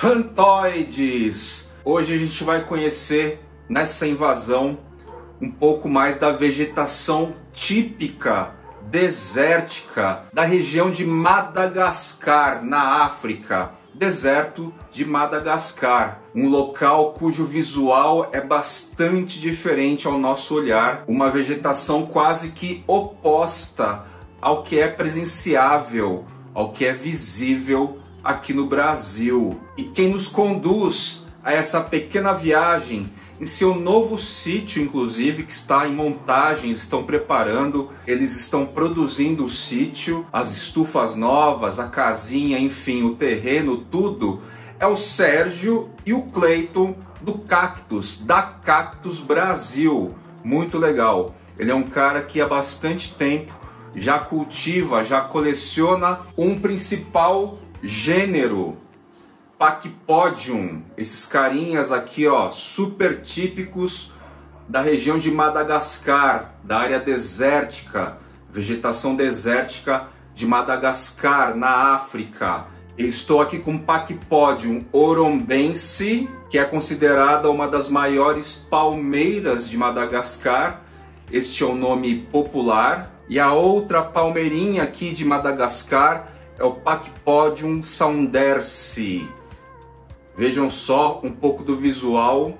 plantoides! Hoje a gente vai conhecer nessa invasão um pouco mais da vegetação típica desértica da região de Madagascar, na África. Deserto de Madagascar, um local cujo visual é bastante diferente ao nosso olhar, uma vegetação quase que oposta ao que é presenciável, ao que é visível aqui no Brasil. E quem nos conduz a essa pequena viagem em seu novo sítio, inclusive, que está em montagem, estão preparando, eles estão produzindo o sítio, as estufas novas, a casinha, enfim, o terreno, tudo, é o Sérgio e o Cleiton do Cactus, da Cactus Brasil. Muito legal. Ele é um cara que há bastante tempo já cultiva, já coleciona um principal gênero, Pachypodium. Esses carinhas aqui, ó, super típicos da região de Madagascar, da área desértica, vegetação desértica de Madagascar, na África. Eu estou aqui com Pachypodium orombense, que é considerada uma das maiores palmeiras de Madagascar. Este é o nome popular. E a outra palmeirinha aqui de Madagascar é o Pachypodium saunderse. Vejam só um pouco do visual.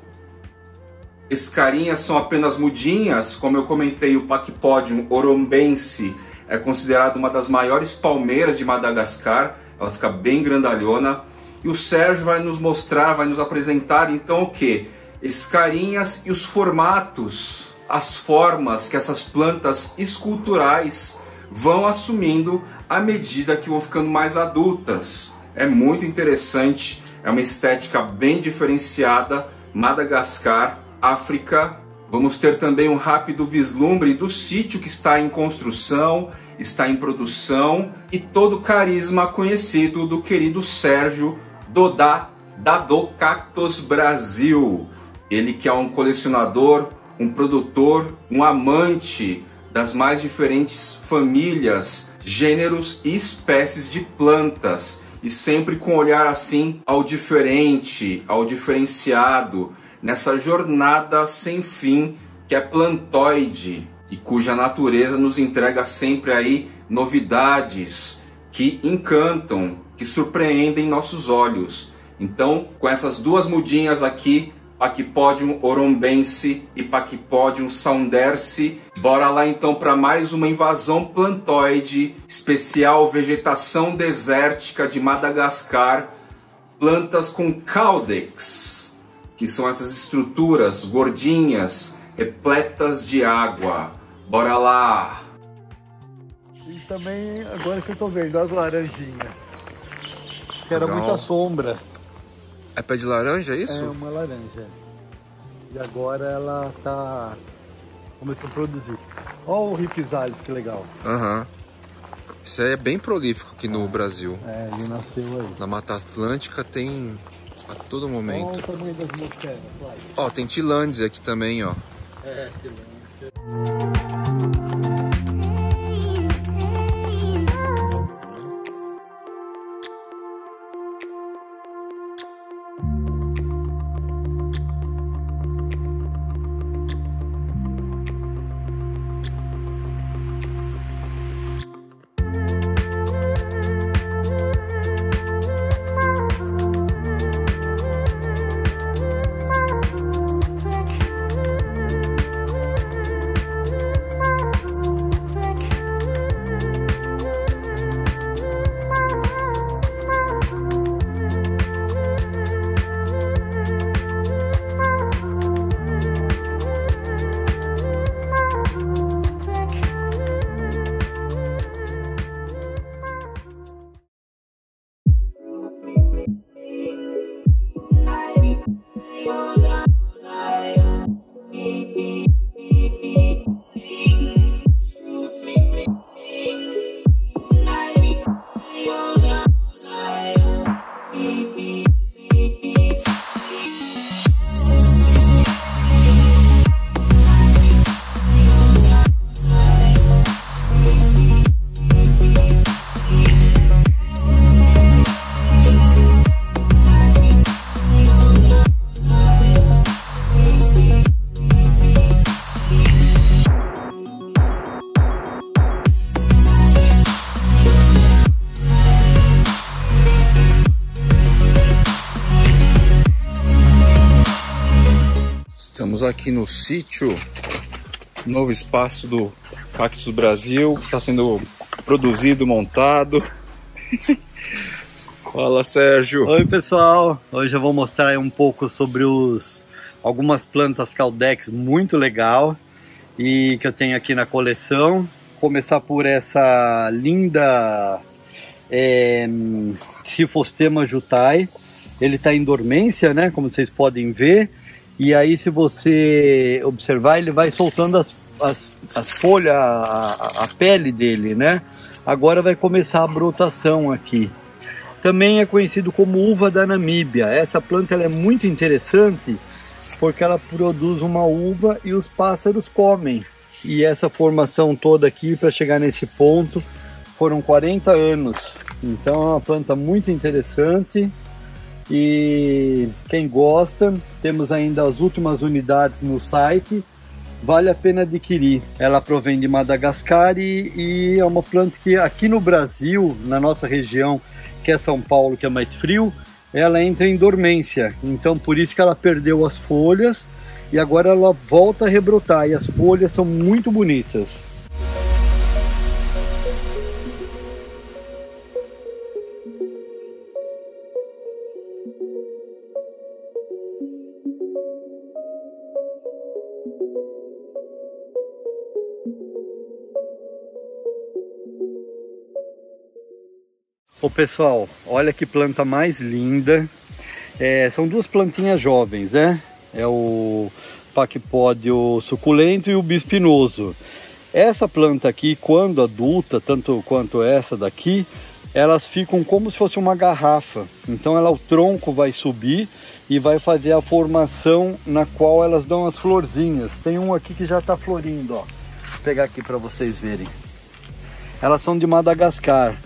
Esses carinhas são apenas mudinhas. Como eu comentei, o Pachypodium orombense é considerado uma das maiores palmeiras de Madagascar. Ela fica bem grandalhona. E o Sérgio vai nos mostrar, vai nos apresentar então o que? Esses carinhas e os formatos, as formas que essas plantas esculturais vão assumindo à medida que vão ficando mais adultas. É muito interessante. É uma estética bem diferenciada, Madagascar, África. Vamos ter também um rápido vislumbre do sítio que está em construção, está em produção, e todo o carisma conhecido do querido Sérgio do Cactus Brasil. Ele que é um colecionador, um produtor, um amante das mais diferentes famílias, gêneros e espécies de plantas. E sempre com um olhar assim ao diferente, ao diferenciado, nessa jornada sem fim que é plantoide e cuja natureza nos entrega sempre aí novidades que encantam, que surpreendem nossos olhos. Então, com essas duas mudinhas aqui, Pachypodium orombense e Pachypodium saunderse. Bora lá então para mais uma invasão plantoide, especial vegetação desértica de Madagascar, plantas com caudex, que são essas estruturas gordinhas, repletas de água. Bora lá! E também, agora que eu tô vendo, as laranjinhas, que era Legal. muita sombra. É pé de laranja, é isso? É uma laranja. E agora ela tá começando a produzir. Olha o Ripsalis, que legal. Aham. Isso aí é bem prolífico aqui no Brasil. É, ele nasceu aí. Na Mata Atlântica tem a todo Olha momento. o tamanho das mosquetas, vai. Ó, tem tilândia aqui também, ó. É, que lance. Estamos aqui no sítio, novo espaço do Cactus Brasil, está sendo produzido, montado. Fala, Sérgio. Oi, pessoal. Hoje eu vou mostrar um pouco sobre algumas plantas Caldex muito legal e que eu tenho aqui na coleção. Começar por essa linda Xifostema jutai. Ele está em dormência, né? Como vocês podem ver. E aí, se você observar, ele vai soltando as folhas, a pele dele, né? Agora vai começar a brotação aqui. Também é conhecido como uva da Namíbia. Essa planta ela é muito interessante porque ela produz uma uva e os pássaros comem. E essa formação toda aqui, para chegar nesse ponto, foram 40 anos. Então é uma planta muito interessante. E quem gosta, temos ainda as últimas unidades no site. Vale a pena adquirir. Ela provém de Madagascar e é uma planta que aqui no Brasil, na nossa região, que é São Paulo, que é mais frio, ela entra em dormência. Então por isso que ela perdeu as folhas e agora ela volta a rebrotar e as folhas são muito bonitas. Ô pessoal, olha que planta mais linda. São duas plantinhas jovens, né? É o Pachypodium suculento e o bispinoso. Essa planta aqui, quando adulta, tanto quanto essa daqui, elas ficam como se fosse uma garrafa. Então o tronco vai subir e vai fazer a formação na qual elas dão as florzinhas. Tem um aqui que já está florindo, ó. Vou pegar aqui para vocês verem. Elas são de Madagascar.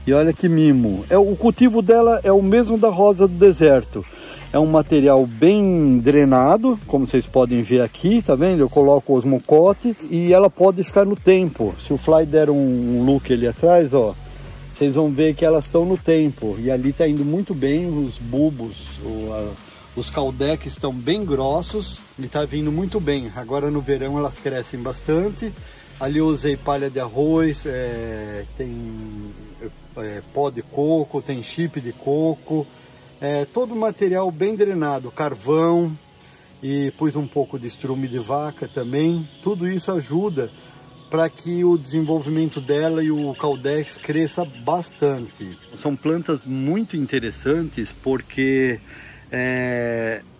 E olha que mimo. O cultivo dela é o mesmo da rosa do deserto. É um material bem drenado, como vocês podem ver aqui, tá vendo? Eu coloco o osmocote e ela pode ficar no tempo. Se o Fly der um look ali atrás, ó, vocês vão ver que elas estão no tempo. E ali tá indo muito bem os bulbos, os caldeques estão bem grossos e tá vindo muito bem. Agora no verão elas crescem bastante. Ali eu usei palha de arroz, tem pó de coco, tem chip de coco, todo o material bem drenado, carvão, e pus um pouco de estrume de vaca também. Tudo isso ajuda para que o desenvolvimento dela e o caldex cresça bastante. São plantas muito interessantes porque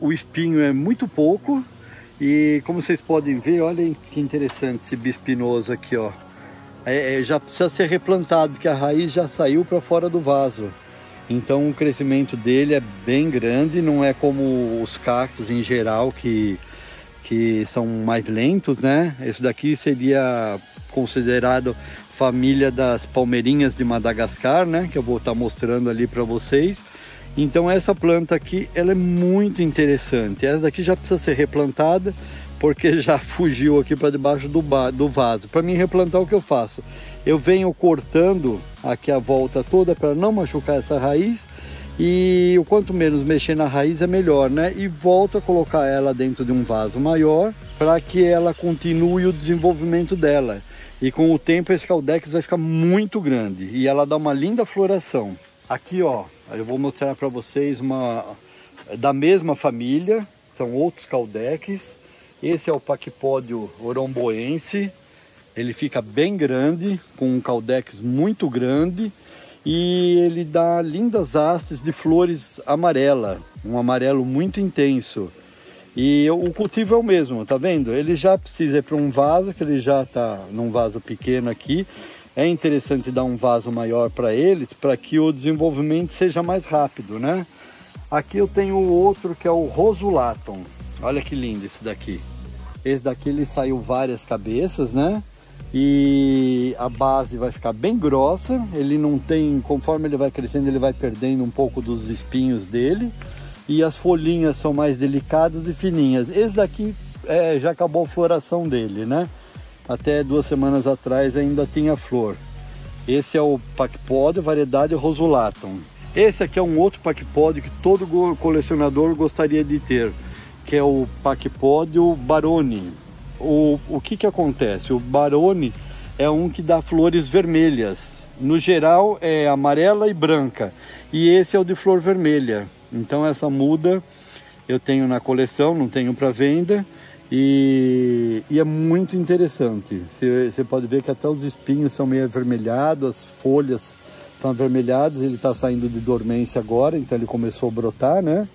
o espinho é muito pouco e como vocês podem ver, olhem que interessante esse bispinoso aqui, ó. Já precisa ser replantado, porque a raiz já saiu para fora do vaso. Então o crescimento dele é bem grande, não é como os cactos em geral que são mais lentos, né? Esse daqui seria considerado família das palmeirinhas de Madagascar, né? Que eu vou estar mostrando ali para vocês. Então essa planta aqui, ela é muito interessante. Essa daqui já precisa ser replantada, porque já fugiu aqui para debaixo do vaso. Para mim replantar, o que eu faço? Eu venho cortando aqui a volta toda para não machucar essa raiz, e o quanto menos mexer na raiz é melhor, né? E volto a colocar ela dentro de um vaso maior para que ela continue o desenvolvimento dela. E com o tempo esse caldex vai ficar muito grande e ela dá uma linda floração. Aqui, ó, eu vou mostrar para vocês da mesma família, são outros caldeques. Esse é o Pachypodium oromboense, ele fica bem grande, com um caldex muito grande e ele dá lindas hastes de flores amarela, um amarelo muito intenso. E o cultivo é o mesmo, tá vendo? Ele já precisa ir para um vaso, que ele já está num vaso pequeno aqui. É interessante dar um vaso maior para eles, para que o desenvolvimento seja mais rápido, né? Aqui eu tenho outro que é o Rosulaton. Olha que lindo esse daqui. Esse daqui ele saiu várias cabeças, né? E a base vai ficar bem grossa. Ele não tem, conforme ele vai crescendo, ele vai perdendo um pouco dos espinhos dele. E as folhinhas são mais delicadas e fininhas. Esse daqui já acabou a floração dele, né? Até 2 semanas atrás ainda tinha flor. Esse é o Pachypodium, variedade Rosulaton. Esse aqui é um outro Pachypodium que todo colecionador gostaria de ter. que é o Pachypodium baroni. O que acontece? O baroni é um que dá flores vermelhas. No geral é amarela e branca. E esse é o de flor vermelha. Então essa muda eu tenho na coleção, não tenho para venda. E é muito interessante. Você pode ver que até os espinhos são meio avermelhados, as folhas estão avermelhadas. Ele está saindo de dormência agora, então ele começou a brotar, né?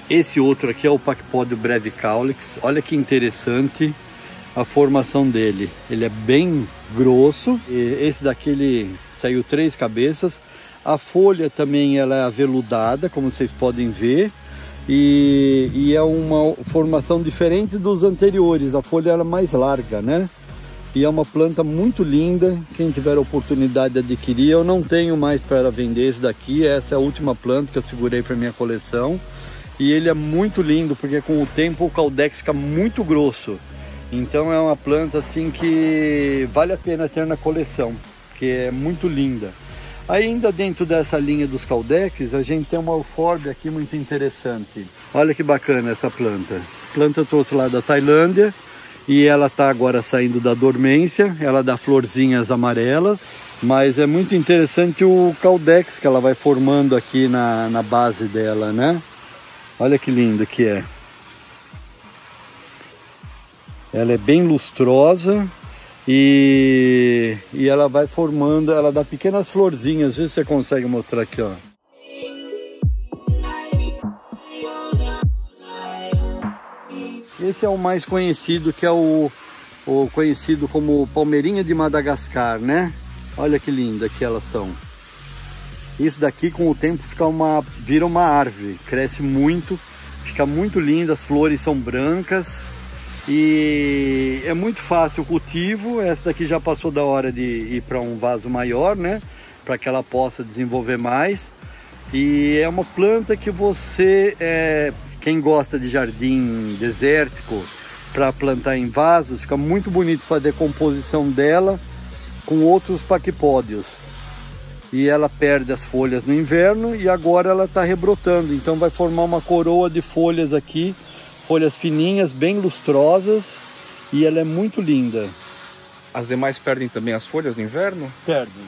Esse outro aqui é o Pachypodium brevicaulix. Olha que interessante a formação dele. Ele é bem grosso. E esse daqui ele saiu 3 cabeças. A folha também ela é aveludada, como vocês podem ver. E é uma formação diferente dos anteriores. A folha era mais larga, né? E é uma planta muito linda. Quem tiver a oportunidade de adquirir, eu não tenho mais para vender esse daqui. Essa é a última planta que eu segurei para minha coleção. E ele é muito lindo, porque com o tempo o caudex fica muito grosso. Então é uma planta assim que vale a pena ter na coleção, que é muito linda. Ainda dentro dessa linha dos caudex, a gente tem uma euphorbia aqui muito interessante. Olha que bacana essa planta. A planta eu trouxe lá da Tailândia e ela está agora saindo da dormência. Ela dá florzinhas amarelas, mas é muito interessante o caudex que ela vai formando aqui na base dela, né? Olha que lindo que é. Ela é bem lustrosa e ela vai formando, ela dá pequenas florzinhas. Vê se você consegue mostrar aqui, ó. Esse é o mais conhecido, que é o conhecido como palmeirinha de Madagascar, né? Olha que linda que elas são. Isso daqui com o tempo vira uma árvore, cresce muito, fica muito linda, as flores são brancas e é muito fácil o cultivo. Essa daqui já passou da hora de ir para um vaso maior, né? Para que ela possa desenvolver mais. E é uma planta que quem gosta de jardim desértico para plantar em vasos, fica muito bonito fazer composição dela com outros paquipódios. E ela perde as folhas no inverno e agora ela está rebrotando. Então vai formar uma coroa de folhas aqui, folhas fininhas, bem lustrosas, e ela é muito linda. As demais perdem também as folhas no inverno? Perdem.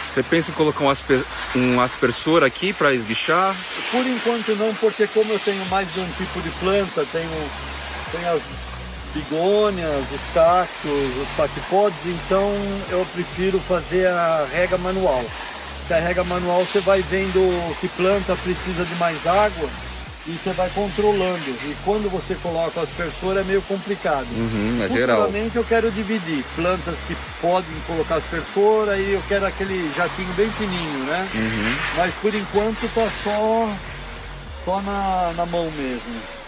Você pensa em colocar um aspersor aqui para esguichar? Por enquanto não, porque como eu tenho mais de um tipo de planta, tenho as bigônias, os cactos, os paquipódios, então eu prefiro fazer a rega manual. Que a rega manual você vai vendo que planta precisa de mais água e você vai controlando. E quando você coloca o aspersor é meio complicado. É geral. Futuramente eu quero dividir plantas que podem colocar aspersor, aí eu quero aquele jatinho bem fininho, né? Mas por enquanto tá só na mão mesmo.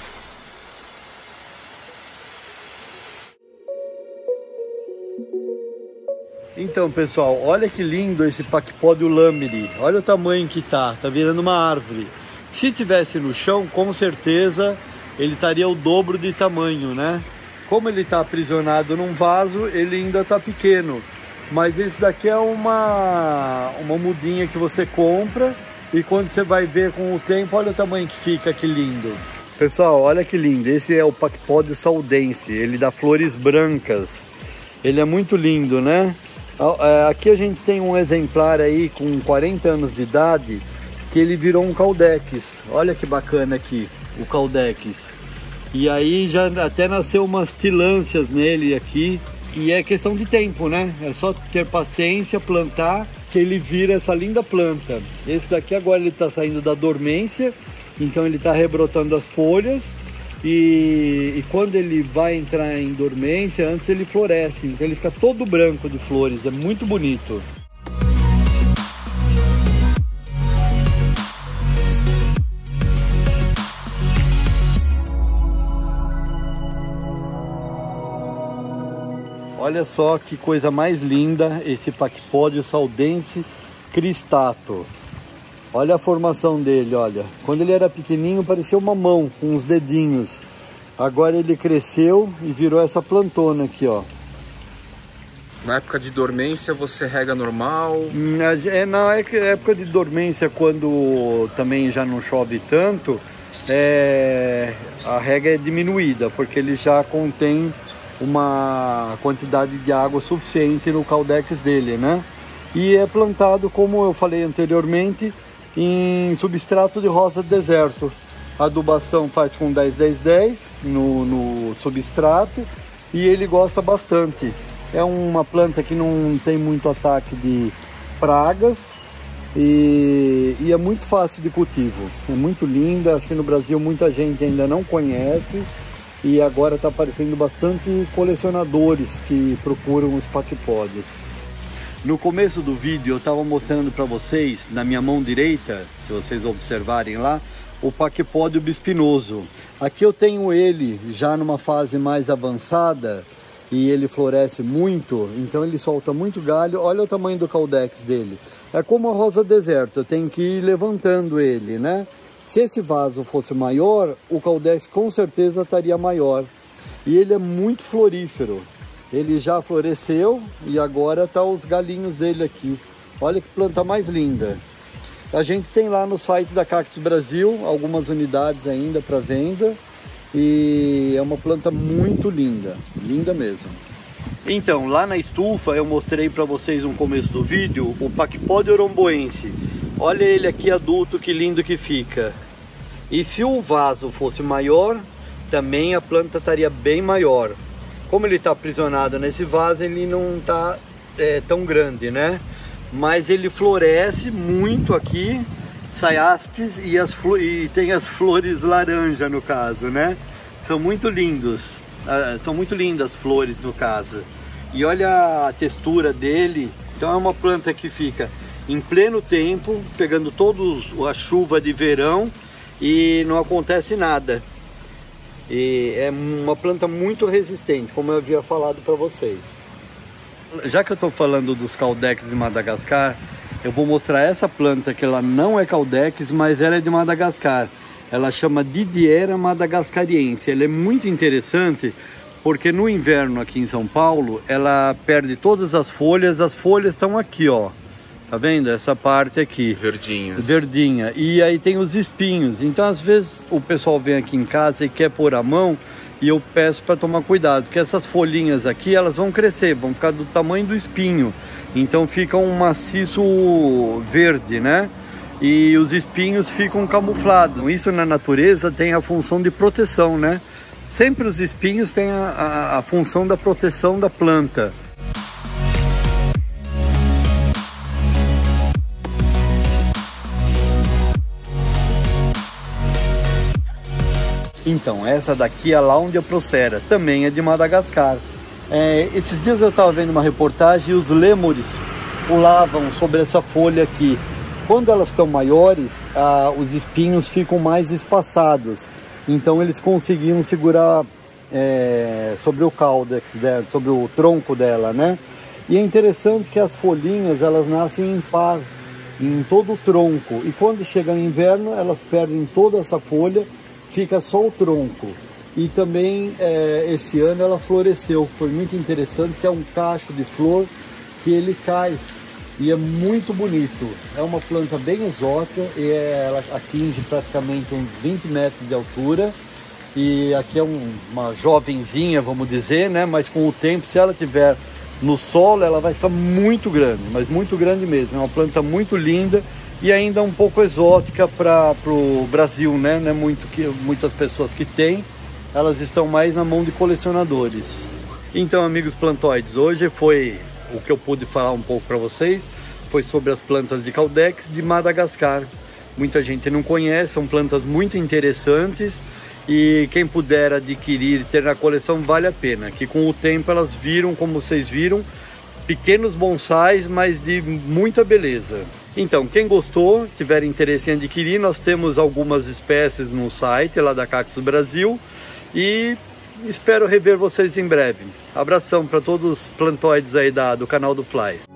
Então pessoal, olha que lindo esse Pachypodium lameri. Olha o tamanho que tá virando uma árvore. Se tivesse no chão, com certeza ele estaria o dobro de tamanho, né? Como ele está aprisionado num vaso, ele ainda está pequeno. Mas esse daqui é uma mudinha que você compra e quando você vai ver com o tempo, olha o tamanho que fica, que lindo. Pessoal, olha que lindo. Esse é o Pachypodium saudense. Ele dá flores brancas. Ele é muito lindo, né? Aqui a gente tem um exemplar aí com 40 anos de idade, que ele virou um caudex. Olha que bacana aqui, o caudex. E aí já até nasceu umas tilâncias nele aqui. E é questão de tempo, né? É só ter paciência, plantar, que ele vira essa linda planta. Esse daqui agora ele está saindo da dormência, então ele está rebrotando as folhas. E quando ele vai entrar em dormência, antes ele floresce. Então ele fica todo branco de flores, é muito bonito. olha só que coisa mais linda esse Pachypodium saudense cristato. Olha a formação dele, olha. Quando ele era pequenininho parecia uma mão com uns dedinhos. Agora ele cresceu e virou essa plantona aqui, ó. Na época de dormência você rega normal? Na época de dormência, quando também já não chove tanto, a rega é diminuída, porque ele já contém uma quantidade de água suficiente no caudex dele, né? E é plantado, como eu falei anteriormente, em substrato de rosa do deserto. A adubação faz com 10-10-10 no substrato e ele gosta bastante. É uma planta que não tem muito ataque de pragas e é muito fácil de cultivo. É muito linda, acho que no Brasil muita gente ainda não conhece e agora está aparecendo bastante colecionadores que procuram os Pachypodiums. No começo do vídeo eu estava mostrando para vocês, na minha mão direita, se vocês observarem lá, o Pachypodium bispinoso. Aqui eu tenho ele já numa fase mais avançada, e ele floresce muito, então ele solta muito galho. Olha o tamanho do caudex dele. É como a rosa deserta, tem que ir levantando ele, né? Se esse vaso fosse maior, o caudex com certeza estaria maior. E ele é muito florífero. Ele já floresceu e agora tá os galinhos dele aqui. Olha que planta mais linda. A gente tem lá no site da Cactus Brasil algumas unidades ainda para venda. E é uma planta muito linda, linda mesmo. Então, lá na estufa eu mostrei para vocês no começo do vídeo o Pachypodium oromboense. Olha ele aqui adulto, que lindo que fica. E se o vaso fosse maior, também a planta estaria bem maior. Como ele está aprisionado nesse vaso, ele não está tão grande, né? Mas ele floresce muito aqui. Sai hastes e tem as flores laranja no caso, né? São muito lindos, são muito lindas as flores no caso. E olha a textura dele. Então é uma planta que fica em pleno tempo, pegando toda a chuva de verão e não acontece nada. E é uma planta muito resistente, como eu havia falado para vocês. Já que eu estou falando dos caudex de Madagascar, eu vou mostrar essa planta que ela não é caudex, mas ela é de Madagascar. Ela chama Didiera madagascariense. Ela é muito interessante porque no inverno aqui em São Paulo, ela perde todas as folhas estão aqui, ó. Tá vendo? Essa parte aqui. Verdinhas. Verdinha. E aí tem os espinhos. Então às vezes o pessoal vem aqui em casa e quer pôr a mão e eu peço para tomar cuidado, porque essas folhinhas aqui, elas vão crescer, vão ficar do tamanho do espinho. Então fica um maciço verde, né? E os espinhos ficam camuflados. Isso na natureza tem a função de proteção, né? Sempre os espinhos têm a função da proteção da planta. Então, essa daqui é a Laundia procera, também é de Madagascar. Esses dias eu estava vendo uma reportagem e os lêmures pulavam sobre essa folha aqui. Quando elas estão maiores, os espinhos ficam mais espaçados. Então eles conseguiam segurar sobre o caudex dela, sobre o tronco dela, né? E é interessante que as folhinhas, elas nascem em par, em todo o tronco. E quando chega o inverno, elas perdem toda essa folha, fica só o tronco. E também esse ano ela floresceu, foi muito interessante, que é um cacho de flor que ele cai e é muito bonito. É uma planta bem exótica e ela atinge praticamente uns 20 metros de altura. E aqui é uma jovenzinha, vamos dizer, né? Mas com o tempo, se ela tiver no solo, ela vai ficar muito grande, mas muito grande mesmo. É uma planta muito linda e ainda um pouco exótica para o Brasil, né? Não é muitas pessoas que têm. Elas estão mais na mão de colecionadores. Então, amigos plantoides, hoje foi o que eu pude falar um pouco para vocês, foi sobre as plantas de caudex de Madagascar. Muita gente não conhece, são plantas muito interessantes e quem puder adquirir e ter na coleção vale a pena, que com o tempo elas viram, como vocês viram, pequenos bonsais, mas de muita beleza. Então, quem gostou, tiver interesse em adquirir, nós temos algumas espécies no site lá da Cactus Brasil. E espero rever vocês em breve. Abração para todos os plantoides aí do canal do Fly.